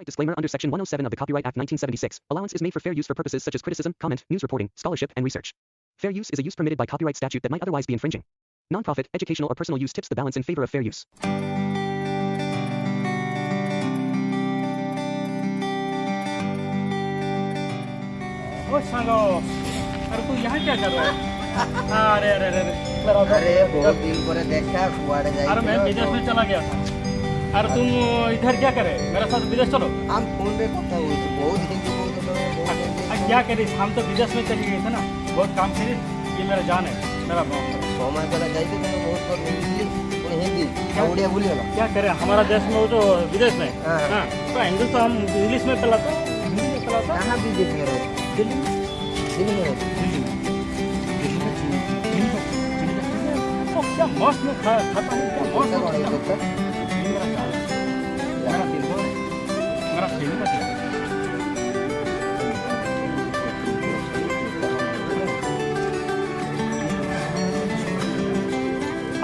Disclaimer under Section 107 of the Copyright Act 1976, allowance is made for fair use for purposes such as criticism, comment, news reporting, scholarship, and research. Fair use is a use permitted by copyright statute that might otherwise be infringing. Non-profit, educational, or personal use tips the balance in favor of fair use. ओ सांगो, अरे तू यहाँ क्या कर रहा है? अरे अरे अरे अरे बहुत दिन पर देखा कुआड़े जाए। अरे मैं विदेश में चला गया था। अरे तुम इधर क्या करे? मेरे साथ विदेश चलो। हम फोन पे কথা বলছি बहुत हिंदी बोलते हो। क्या करे? हम तो विदेश में चले गए थे ना, बहुत काम थे। ये मेरा जान है, मेरा बाप है। सोमा चला जाइए तो बहुत कर हिंदी ओडिया बोलिए ना। क्या करे? हमारा देश में वो जो विदेश में, हाँ, तो इंग्लिश तो हम इंग्लिश में चलाते, हिंदी में चलाते। कहाँ विदेश में रहे? दिल्ली में क्या मस्त में खाता हूँ, क्या मस्त मेरा फिल्म है।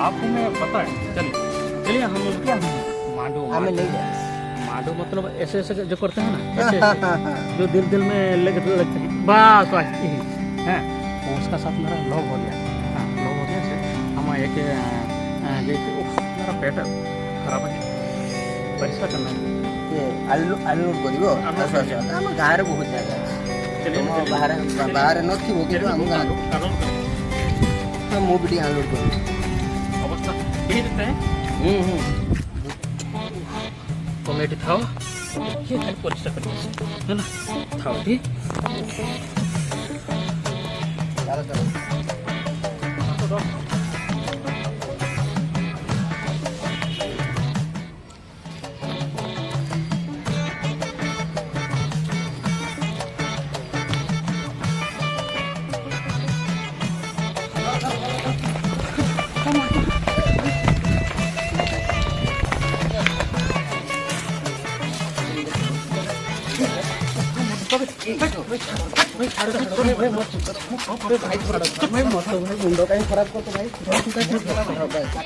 आपको मैं पता है, चलिए हम क्या मांडो हमें नहीं जाए। मांडो मतलब ऐसे ऐसे जो करते हैं ना, ऐसे जो दिल में लगते हैं, बस वही है। उसका साथ मेरा लव हो गया। हाँ, लव हो गया से हम एक मेरा पेट खराब है, परिश्रम करना है। ये आलू करिबो अच्छा हम गारे बहुत जागा। चलिए बाहर न थी वो के हम गार हम मोबिडी आलू करिबो अवस्था यही देते हैं। टोमेटो खाओ, ये खाली परिश्रम करना है ना, खाओ ठीक।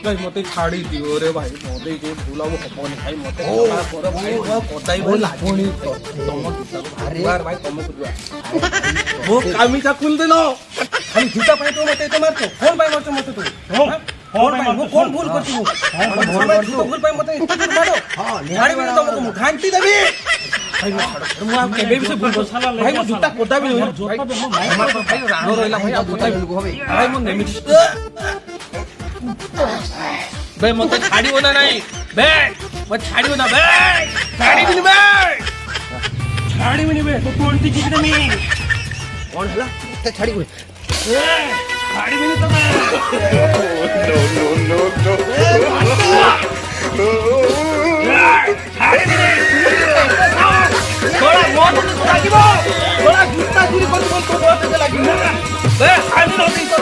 चलो मते छाड़ी दियो रे भाई मोदे जो भूला वो हपनी भाई मते कोताई बोल लापणी तो तुम अरे यार भाई तुम कुछ वो कामीचा खुल देलो खाली जूता पाए तो मते तो मारतो फोन पाए मारतो मते तू फोन पाए वो कौन भूल करती हूं भूल पाए मते मारो हां निहाड़ी में तुमको घंटी देबी भाई मैं आप केबे भी से भूल कर साला भाई मैं जूता कोदा भी नहीं जूता पे मैं मार भाई रानो रोइला भाई आप कोदा भी होबे भाई मैं नेमिक्स बे मते छाड़ी होना नहीं बे मत छाड़ी होना बे छाड़ी भी नहीं बे छाड़ी भी नहीं बे तो कौन सी चीज नहीं कौन हला ते छाड़ी को छाड़ी भी नहीं तो मैं नो छाड़ी भी नहीं थोड़ा बहुत लागिबो थोड़ा जूता चोरी कर तो बहुत लागिबो बे छाड़ी नहीं तो